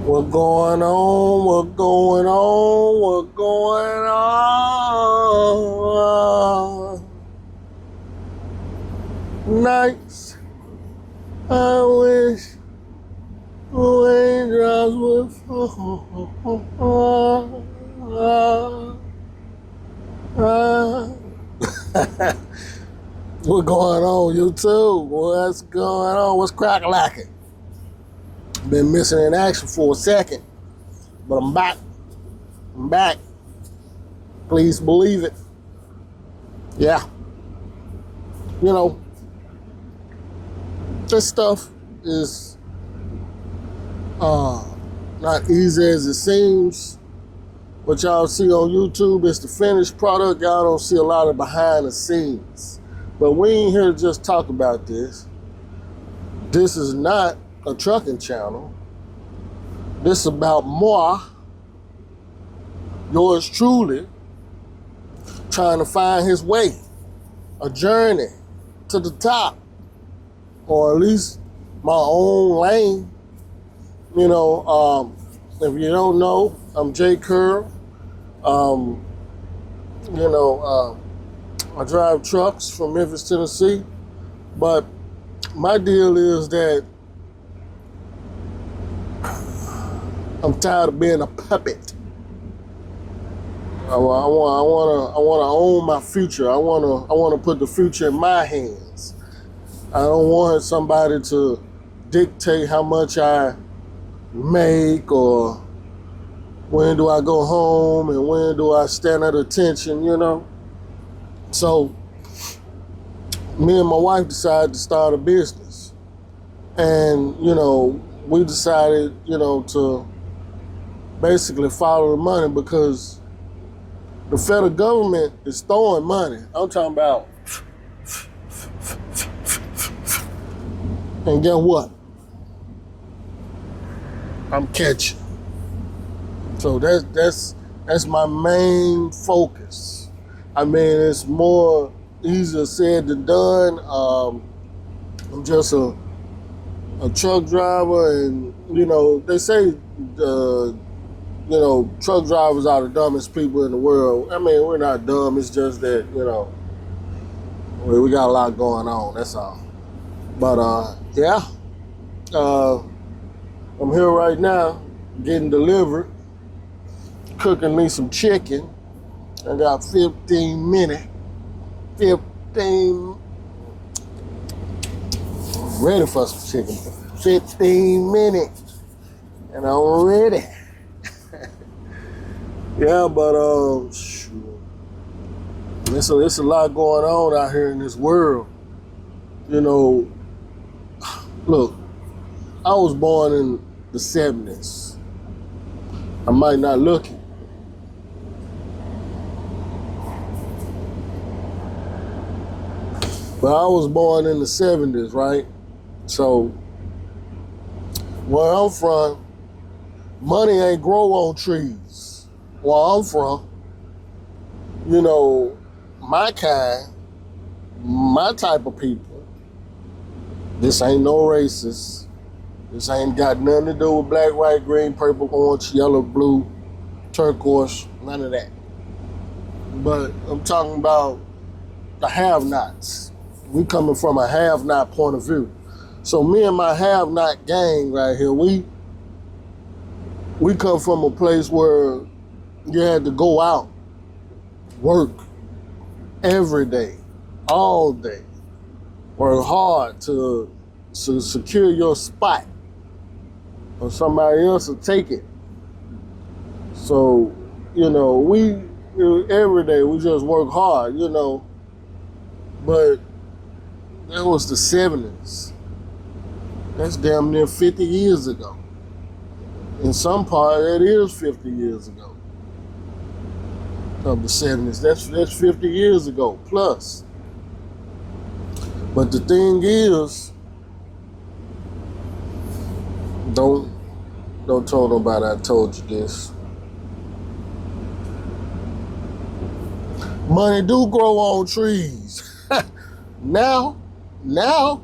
What going on? What going on? What going on? Nights I wish raindrops would fall. What going on, YouTube? What's going on? What's crack-a-lacking? Been missing in action for a second, but I'm back. I'm back. Please believe it. Yeah. You know, this stuff is not easy as it seems. What y'all see on YouTube is the finished product. Y'all don't see a lot of behind the scenes. But we ain't here to just talk about this. This is not a trucking channel. This is about moi, yours truly, trying to find his way, a journey to the top, or at least my own lane. You know, if you don't know, I'm Jay Curl. I drive trucks from Memphis, Tennessee, but my deal is that I'm tired of being a puppet. I want to own my future. I want to put the future in my hands. I don't want somebody to dictate how much I make or when do I go home and when do I stand at attention, you know? So me and my wife decided to start a business. And, you know, we decided, you know, to basically follow the money because the federal government is throwing money. I'm talking about. And guess what? I'm catching. So that's my main focus. I mean, it's more easier said than done. I'm just a truck driver, and you know they say truck drivers are the dumbest people in the world. I mean, we're not dumb. It's just that we got a lot going on. That's all. But I'm here right now, getting delivered, cooking me some chicken. I got 15 minutes. 15. Ready for some chicken. 15 minutes. And I'm ready. Yeah, but it's a lot going on out here in this world. You know, look, I was born in the 70s. I might not look it. But I was born in the 70s, right? So where I'm from, money ain't grow on trees. Where I'm from, you know, my kind, my type of people, this ain't no racist. This ain't got nothing to do with black, white, green, purple, orange, yellow, blue, turquoise, none of that. But I'm talking about the have-nots. We coming from a have-not point of view. So me and my have-not gang right here, we come from a place where you had to go out, work every day, all day, work hard to secure your spot, or somebody else will take it. So, you know, every day we just work hard, you know, but that was the 70s. That's damn near 50 years ago. In some part, that is 50 years ago. Of the 70s. That's 50 years ago plus. But the thing is, don't tell nobody I told you this. Money do grow on trees. Now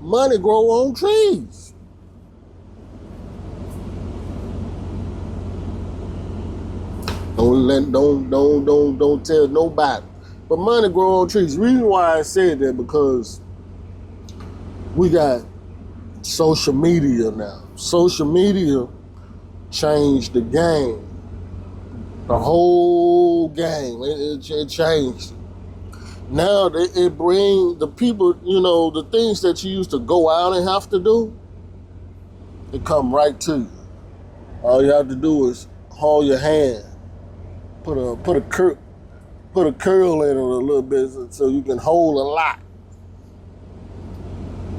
money grow on trees. Don't tell nobody. But money grow on trees. The reason why I said that because we got social media now. Social media changed the game. The whole game. It changed. Now it bring the people, the things that you used to go out and have to do, it come right to you. All you have to do is hold your hand, put a curl in it a little bit so you can hold a lot.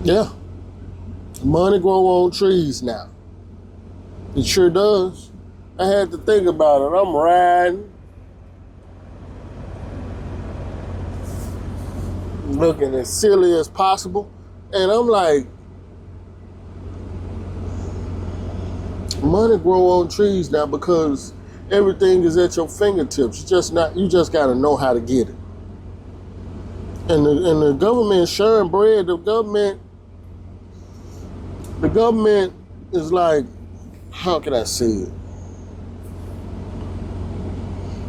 Yeah. Money grow on trees now. It sure does. I had to think about it. I'm riding, looking as silly as possible, and I'm like, money grow on trees now because everything is at your fingertips. You just gotta know how to get it. And the government sharing bread, the government is like, how can I say it?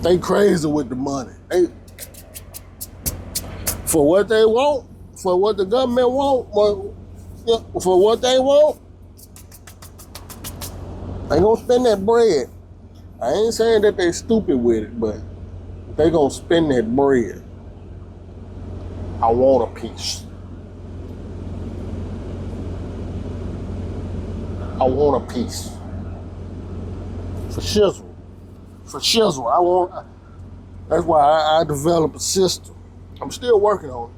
They crazy with the money. For what they want, for what the government want, for what they want, they gonna spend that bread. I ain't saying that they stupid with it, but they gonna spend that bread. I want a piece. I want a piece. For shizzle. That's why I developed a system. I'm still working on it.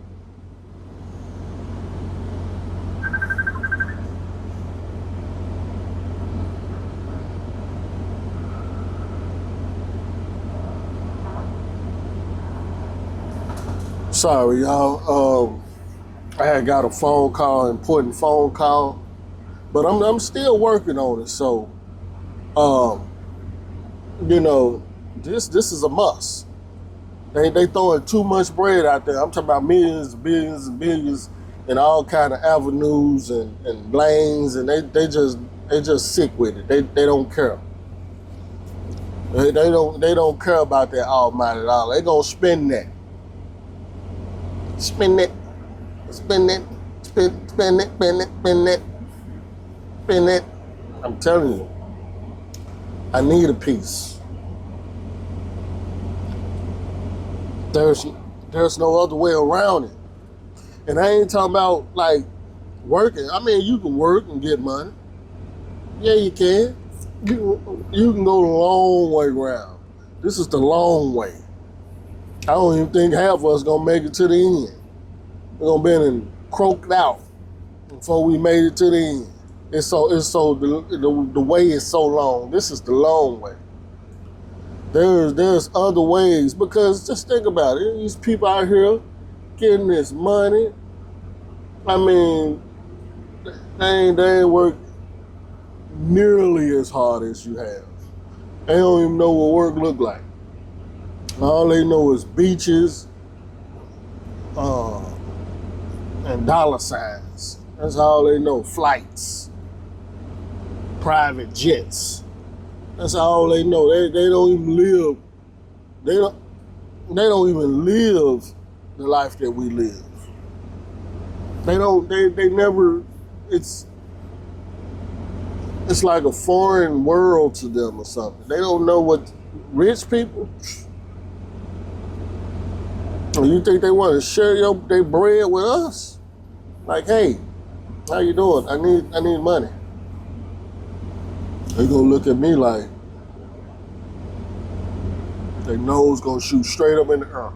Sorry, y'all. I had got a phone call, important phone call, but I'm still working on it. So, this is a must. They throwing too much bread out there. I'm talking about millions, billions, and billions, and all kind of avenues and lanes, and they just sick with it. They don't care. They don't care about that almighty dollar. They gonna spend that. Spend it. Spend it. Spend it. I'm telling you. I need a piece. There's no other way around it. And I ain't talking about like working. I mean, you can work and get money. Yeah, you can. You can go the long way around. This is the long way. I don't even think half of us gonna make it to the end. We're gonna be croaked out before we made it to the end. The way is so long. This is the long way. There's other ways, because just think about it. These people out here getting this money. I mean, they ain't work nearly as hard as you have. They don't even know what work look like. All they know is beaches and dollar signs. That's all they know. Flights, private jets. That's all they know. They don't even live. They don't even live the life that we live. They don't. They never. It's like a foreign world to them or something. They don't know what rich people. You think they want to share their bread with us? Like, hey, how you doing? I need money. They gonna look at me like their nose gonna shoot straight up in the air.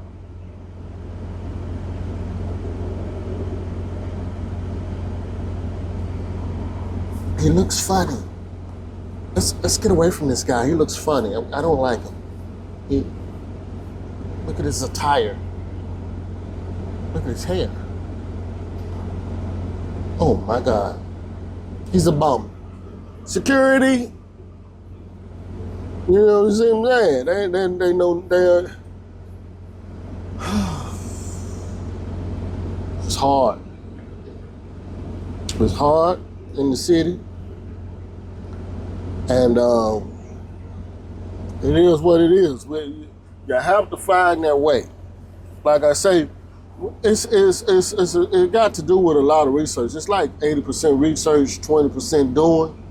He looks funny. Let's get away from this guy. He looks funny. I don't like him. Look at his attire. Look at his hair. Oh my God. He's a bum. Security. You know what I'm saying? They know they're. It's hard. It's hard in the city. And It is what it is. You have to find that way. Like I say, it got to do with a lot of research. It's like 80% research, 20% doing.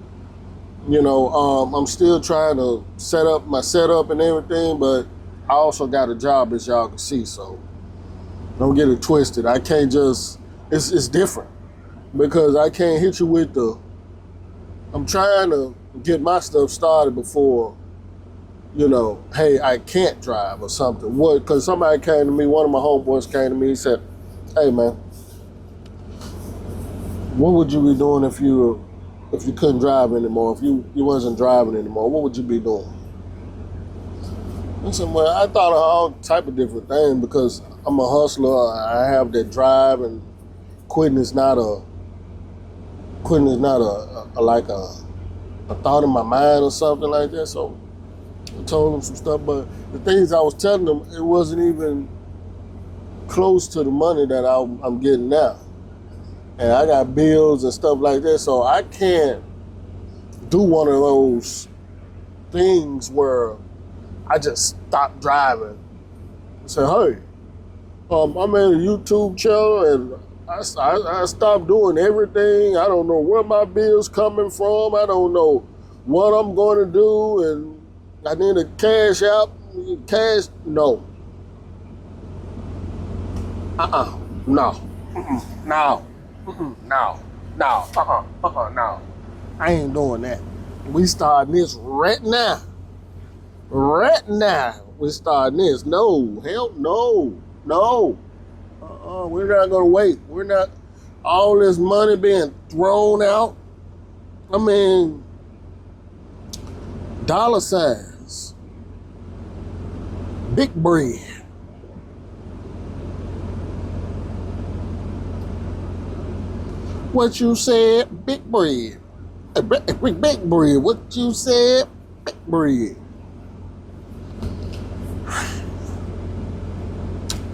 I'm still trying to set up my setup and everything, but I also got a job, as y'all can see. So don't get it twisted. I can't just. It's different because I can't hit you with the. I'm trying to get my stuff started before, hey, I can't drive or something. What? Because somebody came to me, one of my homeboys came to me, he said, hey, man, what would you be doing if you couldn't drive anymore, if you wasn't driving anymore? What would you be doing? I said, well, I thought of all type of different things because I'm a hustler. I have that drive, and quitting is not a thought in my mind or something like that. So I told them some stuff, but the things I was telling them, it wasn't even close to the money that I'm getting now. And I got bills and stuff like that, so I can't do one of those things where I just stop driving and say, hey, I made a YouTube channel and I stopped doing everything. I don't know where my bills coming from. I don't know what I'm going to do, and I need a cash out. Cash, no. No. No. No. No. I ain't doing that. We starting this right now. Right now, we starting this. No, hell no. We're not gonna wait. We're not. All this money being thrown out. I mean, dollar signs, big bread. What you said, big bread. Big bread. What you said, big bread.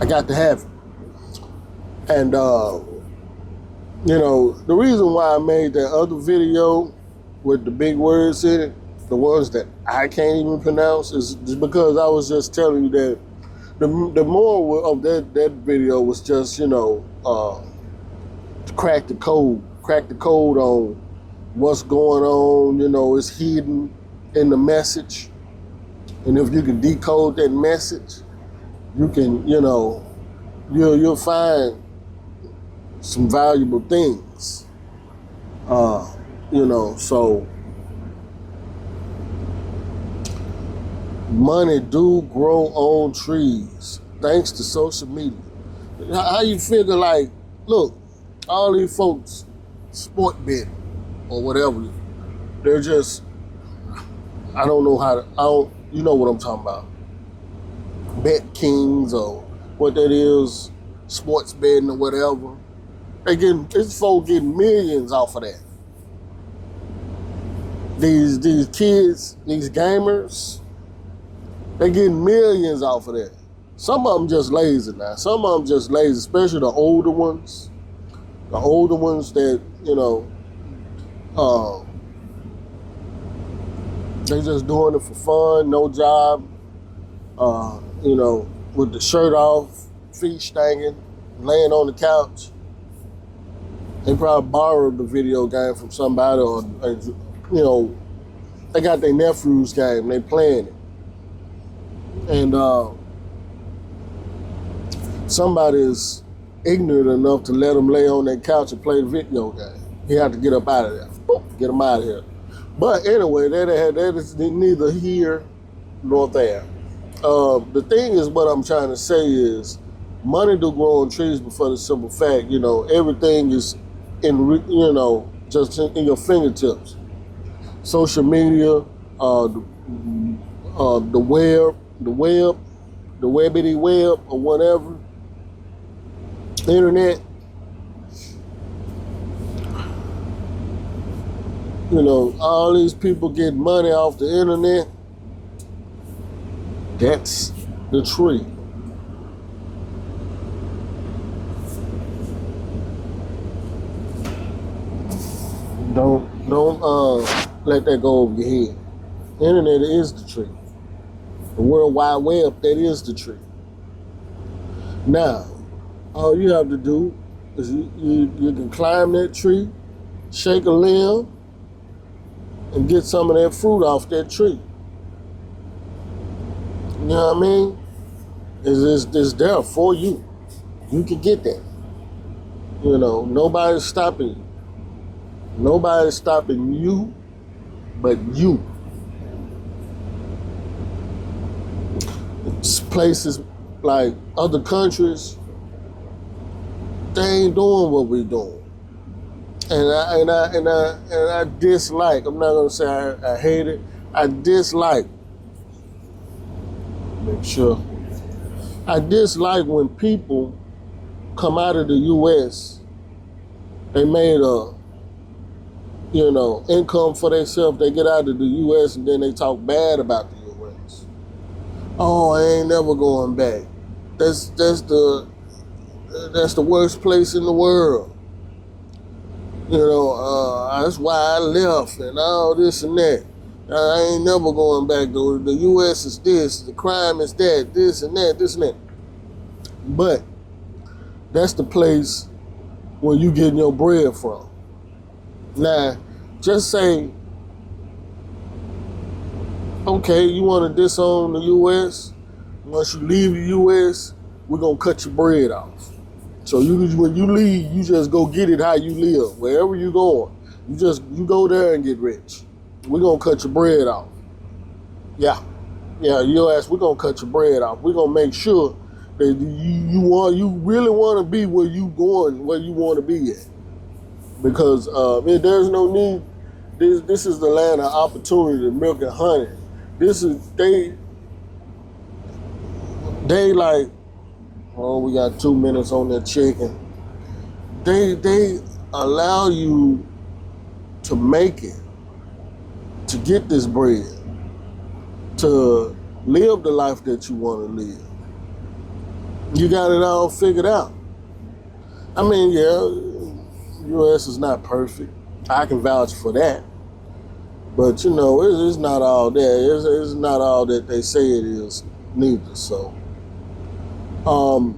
I got to have it. And, the reason why I made that other video with the big words in it, the ones that I can't even pronounce, is because I was just telling you that the moral of that video was just, crack the code on what's going on. It's hidden in the message, and if you can decode that message, you can you'll find some valuable things. So money do grow on trees thanks to social media. How you figure, like, look, all these folks sport bet or whatever, they're just, I don't know how to, you know what I'm talking about. Bet Kings or what that is, sports betting or whatever. These folks getting millions off of that. These kids, these gamers, they getting millions off of that. Some of them just lazy now. Some of them just lazy, especially the older ones. The older ones that, they just doing it for fun, no job, with the shirt off, feet stanking, laying on the couch. They probably borrowed the video game from somebody, or, they got their nephew's game, they playing it. And somebody is ignorant enough to let them lay on their couch and play the video game. He had to get up out of there. Boop, get him out of here. But anyway, that is neither here nor there. The thing is, what I'm trying to say is, money do grow on trees, but for the simple fact, everything is just in your fingertips. Social media, the webbity web or whatever, internet. All these people get money off the internet. That's the tree. Don't let that go over your head. The internet is the tree. The World Wide Web, that is the tree. Now, all you have to do is you can climb that tree, shake a limb, and get some of that fruit off that tree. You know what I mean? It's there for you. You can get that. You know, nobody's stopping you. Nobody's stopping you but you. It's places like other countries, they ain't doing what we doing. And I dislike, I'm not gonna say I hate it, I dislike, make sure. I dislike when people come out of the US, they made a, income for themselves, they get out of the US and then they talk bad about the US. Oh, I ain't never going back. That's the worst place in the world. That's why I left and all this and that. I ain't never going back. The US is this, the crime is that, this and that, this and that. But that's the place where you getting your bread from. Now, just say, okay, you want to disown the US? Once you leave the US, we're going to cut your bread off. So when you leave, you just go get it how you live. Wherever you going, you go there and get rich. We're going to cut your bread off. Yeah, US, we're going to cut your bread off. We're going to make sure that you really want to be where you going, where you want to be at. Because there's no need. This is the land of opportunity, milk and honey. They like, oh, we got 2 minutes on that chicken. They allow you to make it, to get this bread, to live the life that you want to live. You got it all figured out. I mean, yeah, US is not perfect. I can vouch for that. But, it's not all that. It's not all that they say it is neither. So, I'm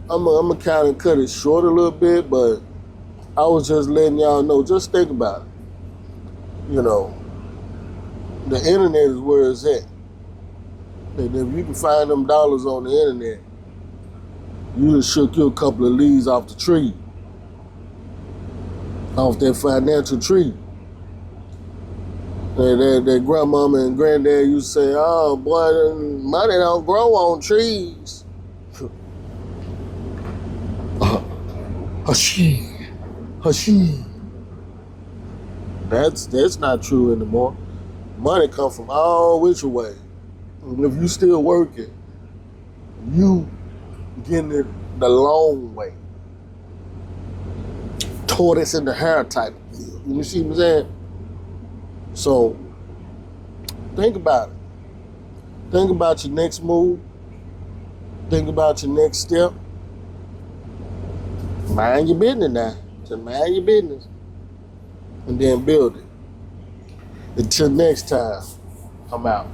going to kind of cut it short a little bit, but I was just letting y'all know, just think about it. The internet is where it's at. And if you can find them dollars on the internet, you just shook you a couple of leaves off the tree, off that financial tree. That grandmama and granddad used to say, oh boy, money don't grow on trees. Hushee. That's not true anymore. Money come from all which way. And if you still working, you getting it the long way. Tortoise in the hair type of deal. You see what I'm saying? So, think about it. Think about your next move. Think about your next step. Mind your business now. Just mind your business. And then build it. Until next time, I'm out.